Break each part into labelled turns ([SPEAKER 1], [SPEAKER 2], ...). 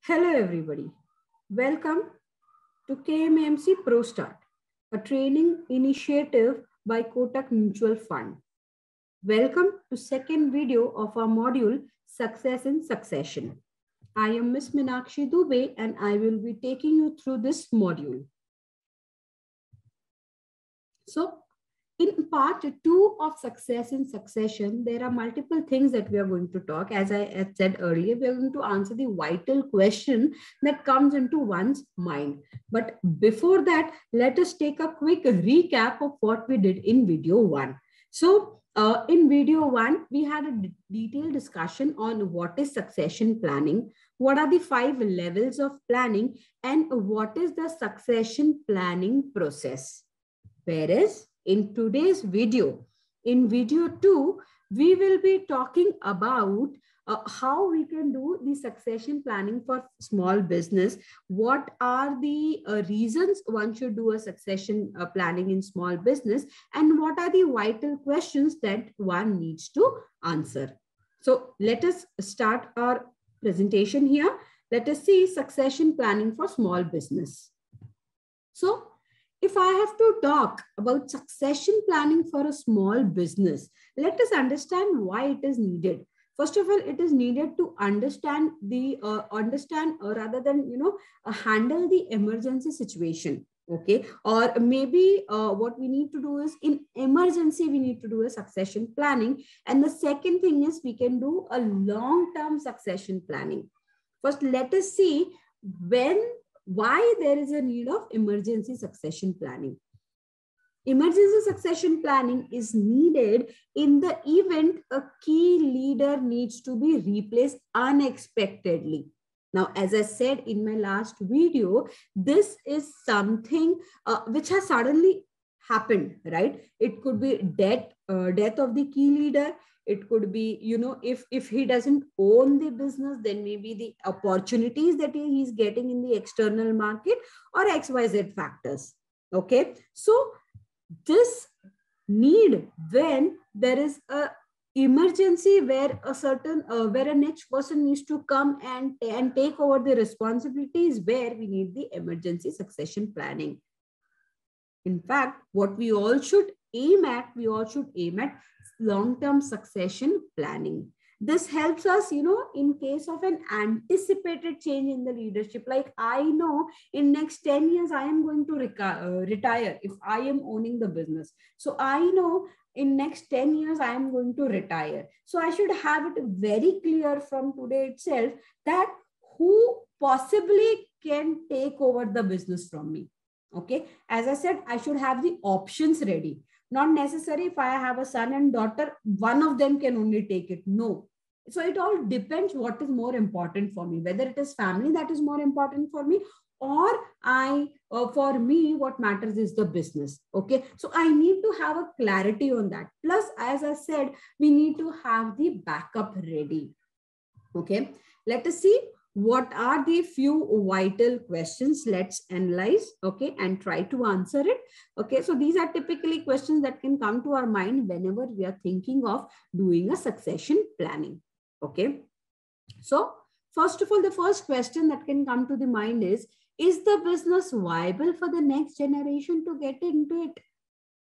[SPEAKER 1] Hello everybody. Welcome to KMMC ProStart, a training initiative by Kotak Mutual Fund. Welcome to second video of our module, Success in Succession. I am Ms. Meenakshi Dubey and I will be taking you through this module. So, in part 2 of Success in Succession, there are multiple things that we are going to talk. As I had said earlier, we are going to answer the vital question that comes into one's mind. But before that, let us take a quick recap of what we did in video 1. So, in video 1, we had a detailed discussion on what is succession planning, what are the 5 levels of planning, and what is the succession planning process. Whereas in today's video, in video 2, we will be talking about how we can do the succession planning for small business. What are the reasons one should do a succession planning in small business, and what are the vital questions that one needs to answer. So let us start our presentation here. Let us see succession planning for small business. So if I have to talk about succession planning for a small business, let us understand why it is needed. First of all, it is needed to understand rather than handle the emergency situation. Okay, or maybe what we need to do is in emergency we need to do a succession planning, and the second thing is we can do a long-term succession planning. First, let us see why there is a need of emergency succession planning. Emergency succession planning is needed in the event a key leader needs to be replaced unexpectedly. Now, as I said in my last video, this is something which has suddenly happened, right? It could be death of the key leader. It could be, if he doesn't own the business, then maybe the opportunities that he's getting in the external market or XYZ factors. Okay. So this need when there is a emergency where where a next person needs to come and take over the responsibilities, where we need the emergency succession planning. In fact, what we all should aim at long-term succession planning. This helps us, in case of an anticipated change in the leadership. Like I know in next 10 years, I am going to retire if I am owning the business. So I know in next 10 years, I am going to retire. So I should have it very clear from today itself that who possibly can take over the business from me. Okay. As I said, I should have the options ready. Not necessary if I have a son and daughter, one of them can only take it. No. So it all depends what is more important for me, whether it is family that is more important for me, or for me, what matters is the business. Okay. So I need to have a clarity on that. Plus, as I said, we need to have the backup ready. Okay. Let us see what are the few vital questions. Let's analyze, okay, and try to answer it. Okay, so these are typically questions that can come to our mind whenever we are thinking of doing a succession planning. Okay, so first of all, the first question that can come to the mind is the business viable for the next generation to get into it?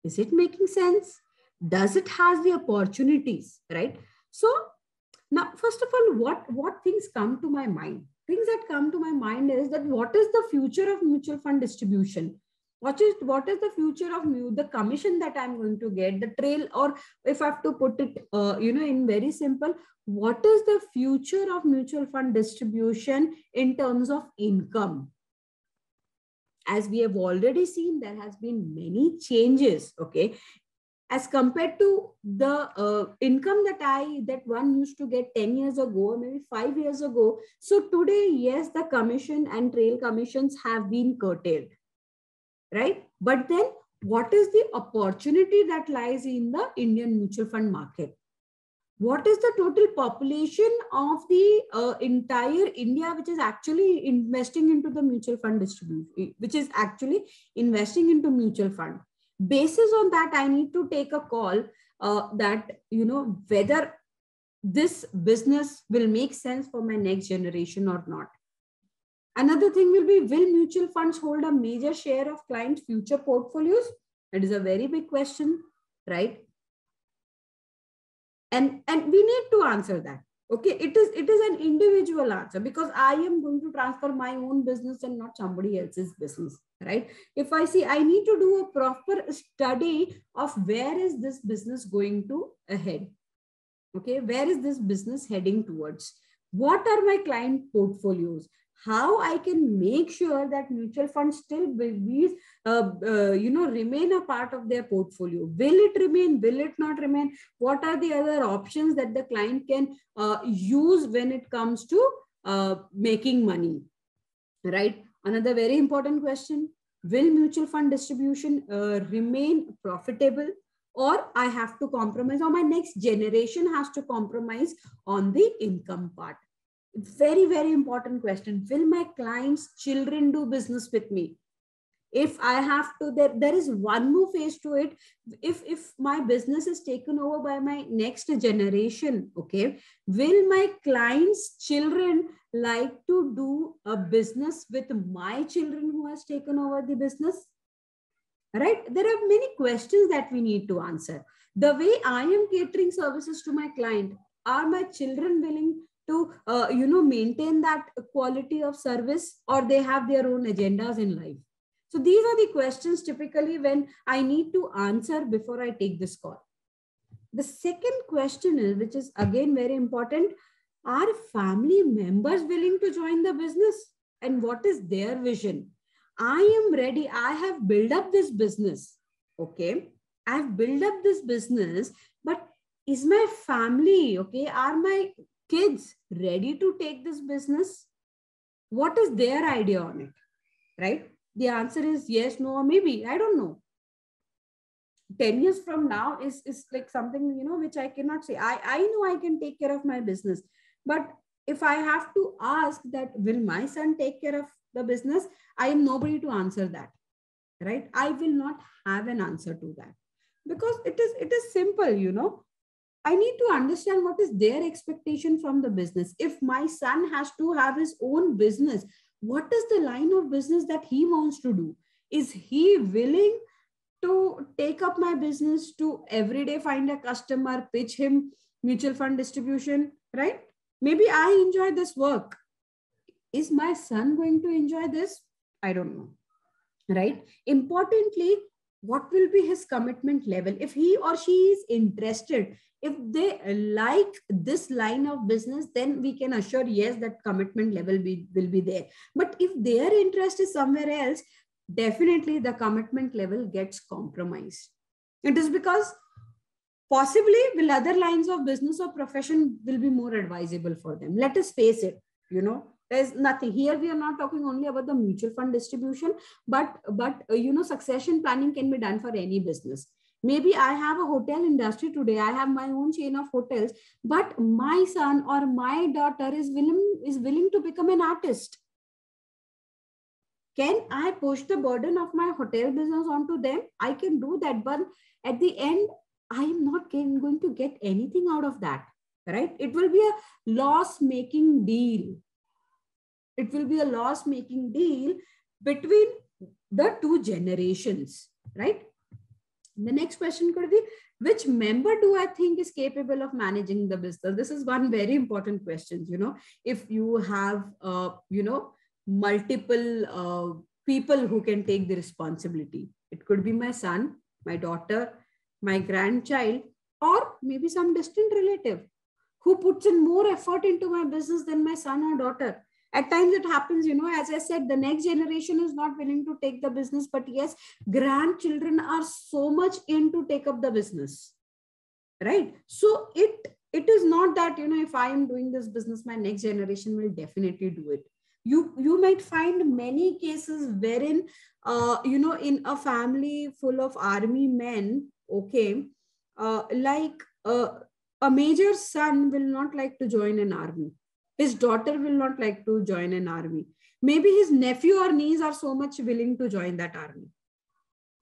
[SPEAKER 1] Is it making sense? Does it have the opportunities, right? So now, first of all, what things come to my mind? Things that come to my mind is that what is the future of mutual fund distribution? What is the future of the commission that I'm going to get, the trail, or if I have to put it, in very simple, what is the future of mutual fund distribution in terms of income? As we have already seen, there has been many changes, okay, as compared to the income that one used to get 10 years ago, or maybe 5 years ago. So today, yes, the commission and trail commissions have been curtailed, right? But then what is the opportunity that lies in the Indian mutual fund market? What is the total population of the entire India, which is actually investing into the mutual fund distribution, which is actually investing into mutual fund? Basis on that, I need to take a call that, whether this business will make sense for my next generation or not. Another thing will be, will mutual funds hold a major share of clients' future portfolios? It is a very big question, right? And we need to answer that. Okay, it is an individual answer, because I am going to transfer my own business and not somebody else's business, right? If I see, I need to do a proper study of where is this business going to ahead. Okay, where is this business heading towards? What are my client portfolios? How I can make sure that mutual funds still will be, remain a part of their portfolio. Will it remain? Will it not remain? What are the other options that the client can use when it comes to making money, right? Another very important question, will mutual fund distribution remain profitable, or I have to compromise, or my next generation has to compromise on the income part? Very, very important question. Will my clients' children do business with me? If I have to, there is one more phase to it. If my business is taken over by my next generation, okay, will my clients' children like to do a business with my children who has taken over the business? Right? There are many questions that we need to answer. The way I am catering services to my client, are my children willing to maintain that quality of service, or they have their own agendas in life? So these are the questions typically when I need to answer before I take this call. The second question is, which is again very important, are family members willing to join the business, and what is their vision? I am ready. I have built up this business. Okay. I've built up this business, but is my family, okay, are my kids ready to take this business? What is their idea on it, right? The answer is yes, no, or maybe, I don't know. 10 years from now is like something, which I cannot say. I know I can take care of my business, but if I have to ask that, will my son take care of the business? I am nobody to answer that, right? I will not have an answer to that, because it is simple, I need to understand what is their expectation from the business. If my son has to have his own business, what is the line of business that he wants to do? Is he willing to take up my business to every day find a customer, pitch him mutual fund distribution, right? Maybe I enjoy this work. Is my son going to enjoy this? I don't know, right? Importantly, what will be his commitment level? If he or she is interested, if they like this line of business, then we can assure, yes, that commitment level will be there. But if their interest is somewhere else, definitely the commitment level gets compromised. It is because possibly will other lines of business or profession will be more advisable for them. Let us face it, there's nothing here. We are not talking only about the mutual fund distribution, but succession planning can be done for any business. Maybe I have a hotel industry today. I have my own chain of hotels, but my son or my daughter is willing to become an artist. Can I push the burden of my hotel business onto them? I can do that, but at the end, I am not going to get anything out of that, right? It will be a loss-making deal. It will be a loss-making deal between the two generations, right? The next question could be, which member do I think is capable of managing the business? This is one very important question. If you have, multiple people who can take the responsibility, it could be my son, my daughter, my grandchild, or maybe some distant relative who puts in more effort into my business than my son or daughter. At times it happens, as I said, the next generation is not willing to take the business, but yes, grandchildren are so much in to take up the business, right? So it is not that, if I am doing this business, my next generation will definitely do it. You might find many cases wherein, in a family full of army men, okay, a major son will not like to join an army. His daughter will not like to join an army. Maybe his nephew or niece are so much willing to join that army,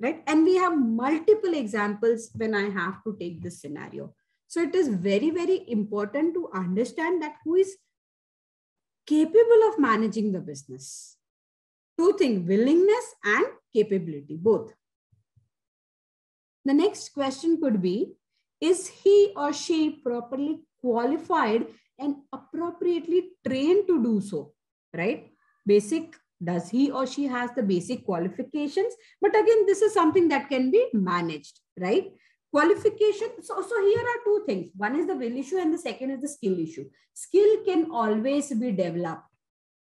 [SPEAKER 1] right? And we have multiple examples when I have to take this scenario. So it is very, very important to understand that who is capable of managing the business. Two things, willingness and capability, both. The next question could be, is he or she properly qualified and appropriately trained to do so, right? Basic, does he or she has the basic qualifications? But again, this is something that can be managed, right? Qualification. So here are two things. One is the will issue and the second is the skill issue. Skill can always be developed,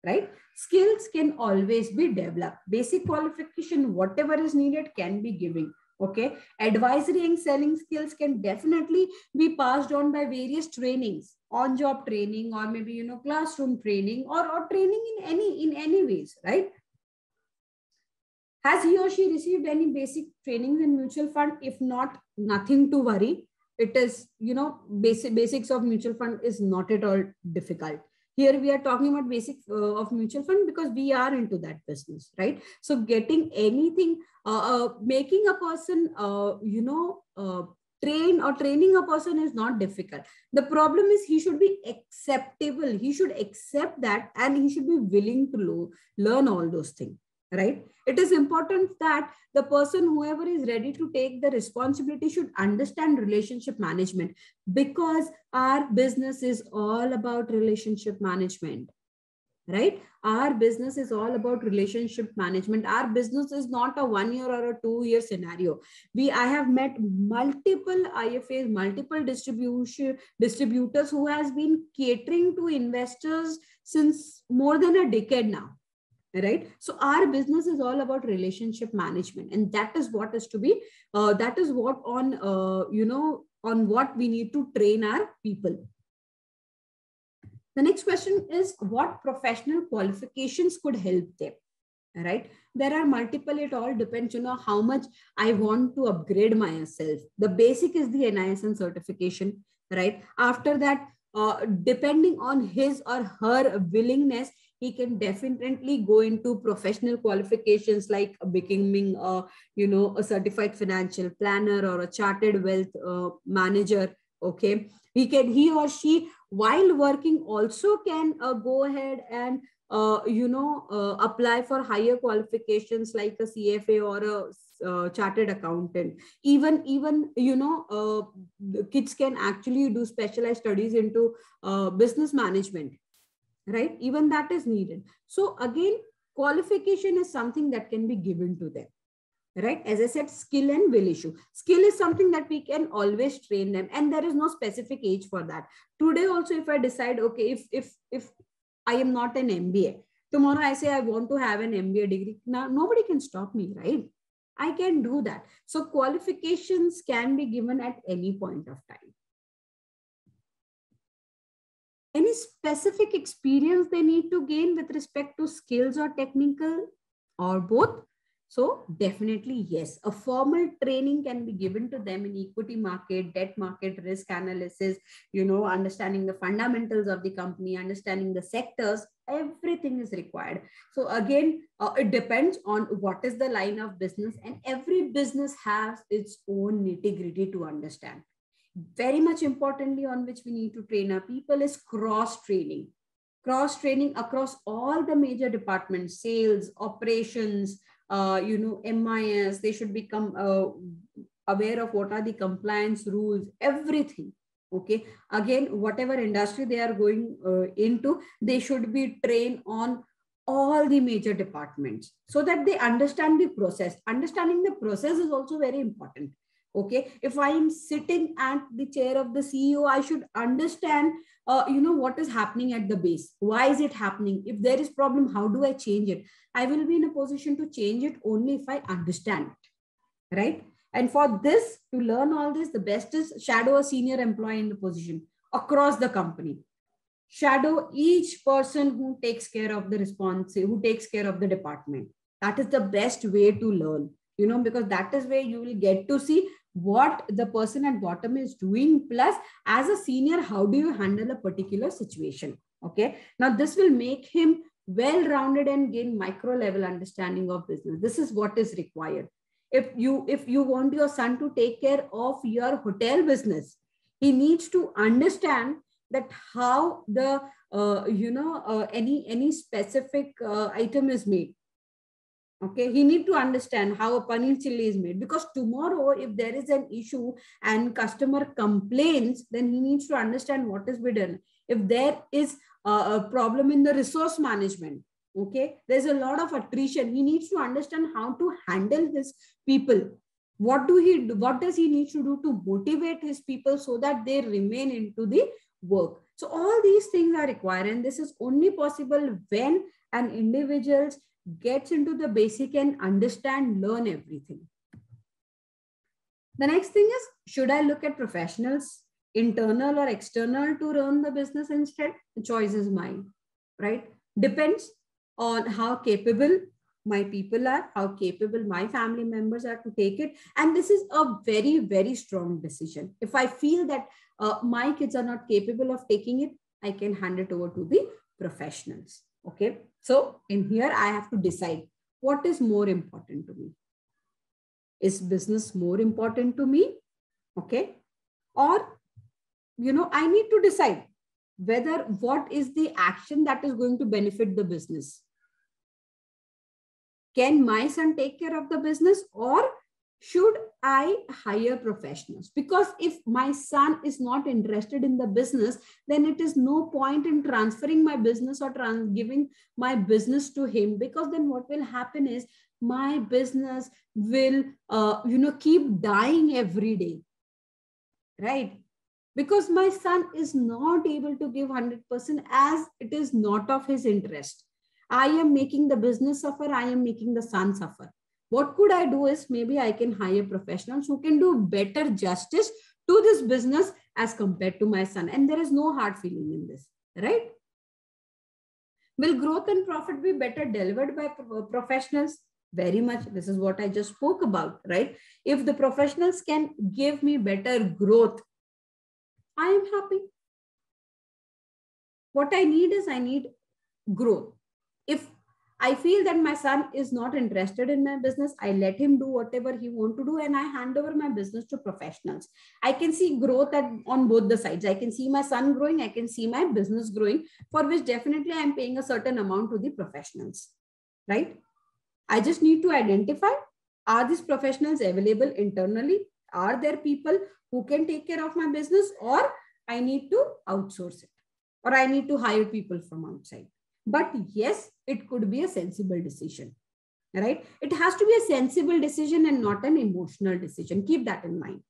[SPEAKER 1] right? Skills can always be developed. Basic qualification, whatever is needed, can be given. Okay. Advisory and selling skills can definitely be passed on by various trainings, on-job training, or maybe, you know, classroom training, or training in any ways, right? Has he or she received any basic trainings in mutual fund? If not, nothing to worry. It is, you know, basics of mutual fund is not at all difficult. Here we are talking about basics of mutual fund because we are into that business, right? So getting anything, making a person, train or training a person is not difficult. The problem is he should be acceptable. He should accept that and he should be willing to learn all those things, right? It is important that the person, whoever is ready to take the responsibility, should understand relationship management, because our business is all about relationship management, right? Our business is all about relationship management. Our business is not a 1 year or a 2 year scenario. I have met multiple IFAs, multiple distributors who has been catering to investors since more than a decade now. Right? So our business is all about relationship management, and that is what is to be, that is what on, on what we need to train our people. The next question is, what professional qualifications could help them? Right? There are multiple, it all depends, you know, how much I want to upgrade myself. The basic is the NISN certification, right? After that, depending on his or her willingness, he can definitely go into professional qualifications like becoming a certified financial planner or a chartered wealth manager. Okay, he or she, while working, also can go ahead and apply for higher qualifications like a CFA or a chartered accountant. Even kids can actually do specialized studies into business management, right? Even that is needed. So again, qualification is something that can be given to them, right? As I said, skill and will issue. Skill is something that we can always train them, and there is no specific age for that. Today also, if I decide, okay, if I am not an MBA, tomorrow I say I want to have an MBA degree, now nobody can stop me, right? I can do that. So qualifications can be given at any point of time. Any specific experience they need to gain with respect to skills or technical, or both? So definitely yes, a formal training can be given to them in equity market, debt market, risk analysis, understanding the fundamentals of the company, understanding the sectors, everything is required. So again, it depends on what is the line of business, and every business has its own nitty-gritty to understand. Very much importantly, on which we need to train our people, is cross-training. Cross-training across all the major departments, sales, operations, MIS, they should become aware of what are the compliance rules, everything. Okay. Again, whatever industry they are going into, they should be trained on all the major departments so that they understand the process. Understanding the process is also very important. Okay. If I am sitting at the chair of the CEO, I should understand, what is happening at the base. Why is it happening? If there is problem, how do I change it? I will be in a position to change it only if I understand it, right? And for this, to learn all this, the best is shadow a senior employee in the position across the company. Shadow each person who takes care of the response, who takes care of the department. That is the best way to learn, because that is where you will get to see what the person at bottom is doing. Plus, as a senior, how do you handle a particular situation? Okay. Now, this will make him well-rounded and gain micro-level understanding of business. This is what is required. If you want your son to take care of your hotel business, he needs to understand that how the any specific item is made. Okay, he need to understand how a paneer chili is made, because tomorrow if there is an issue and customer complains, then he needs to understand what is be done. If there is a problem in the resource management, okay, there's a lot of attrition, he needs to understand how to handle his people. What does he need to do to motivate his people so that they remain into the work? So all these things are required, and this is only possible when an individual gets into the basic and learn everything. The next thing is, should I look at professionals, internal or external, to run the business instead? The choice is mine, right? Depends on how capable my people are, how capable my family members are to take it. And this is a very, very strong decision. If I feel that my kids are not capable of taking it, I can hand it over to the professionals. Okay. So in here, I have to decide what is more important to me. Is business more important to me? Okay. Or, I need to decide whether what is the action that is going to benefit the business. Can my son take care of the business, or should I hire professionals? Because if my son is not interested in the business, then it is no point in transferring my business or giving my business to him, because then what will happen is my business will, keep dying every day, right? Because my son is not able to give 100% as it is not of his interest. I am making the business suffer. I am making the son suffer. What could I do is, maybe I can hire professionals who can do better justice to this business as compared to my son. And there is no hard feeling in this, right? Will growth and profit be better delivered by professionals? Very much. This is what I just spoke about, right? If the professionals can give me better growth, I am happy. What I need growth. If I feel that my son is not interested in my business, I let him do whatever he wants to do, and I hand over my business to professionals. I can see growth on both the sides. I can see my son growing, I can see my business growing, for which definitely I'm paying a certain amount to the professionals, right? I just need to identify, are these professionals available internally? Are there people who can take care of my business, or I need to outsource it, or I need to hire people from outside? But yes, it could be a sensible decision, right? It has to be a sensible decision and not an emotional decision. Keep that in mind.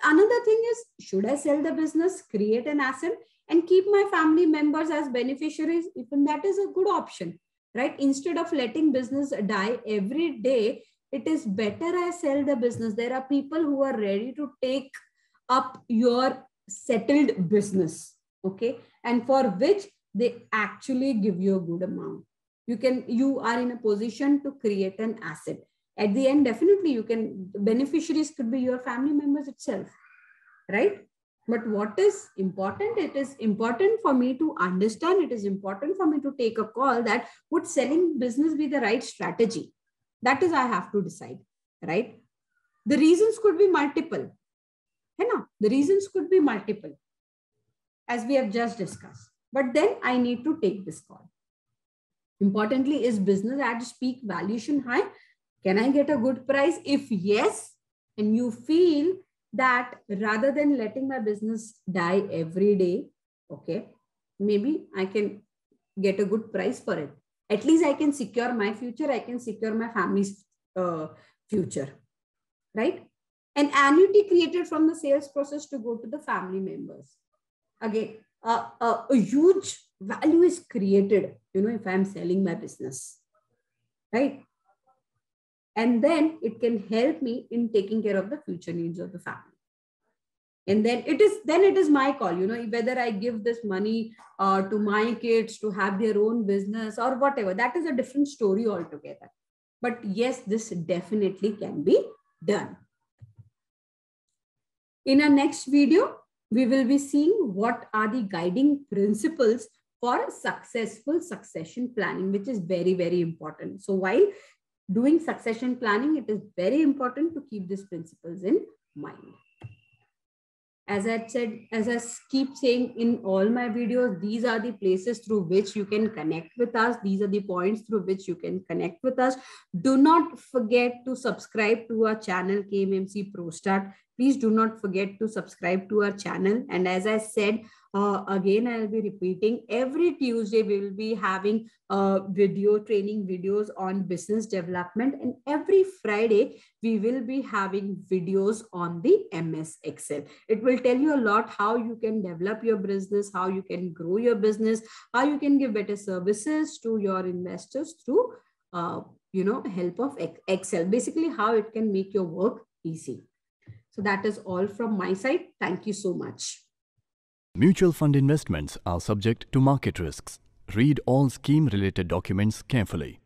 [SPEAKER 1] Another thing is, should I sell the business, create an asset, and keep my family members as beneficiaries? Even that is a good option, right? Instead of letting business die every day, it is better I sell the business. There are people who are ready to take up your settled business, okay? And for which they actually give you a good amount. You are in a position to create an asset. At the end, definitely beneficiaries could be your family members itself, right? But what is important? It is important for me to understand, it is important for me to take a call that would selling business be the right strategy? That is, I have to decide, right? The reasons could be multiple. The reasons could be multiple, as we have just discussed. But then I need to take this call. Importantly, is business at peak valuation high? Can I get a good price? If yes, and you feel that rather than letting my business die every day, okay, maybe I can get a good price for it. At least I can secure my future. I can secure my family's future, right? An annuity created from the sales process to go to the family members. Again, a huge value is created, if I'm selling my business, right? And then it can help me in taking care of the future needs of the family. And then it is my call, whether I give this money to my kids to have their own business or whatever. That is a different story altogether. But yes, this definitely can be done. In our next video, we will be seeing what are the guiding principles for successful succession planning, which is very, very important. So while doing succession planning, it is very important to keep these principles in mind. As I said, as I keep saying in all my videos, these are the places through which you can connect with us. These are the points through which you can connect with us. Do not forget to subscribe to our channel, KMMC ProStart. Please do not forget to subscribe to our channel. And as I said, again, I'll be repeating, every Tuesday we will be having video training videos on business development, and every Friday we will be having videos on the MS Excel. It will tell you a lot how you can develop your business, how you can grow your business, how you can give better services to your investors through help of Excel. Basically, how it can make your work easy. So that is all from my side. Thank you so much.
[SPEAKER 2] Mutual fund investments are subject to market risks. Read all scheme-related documents carefully.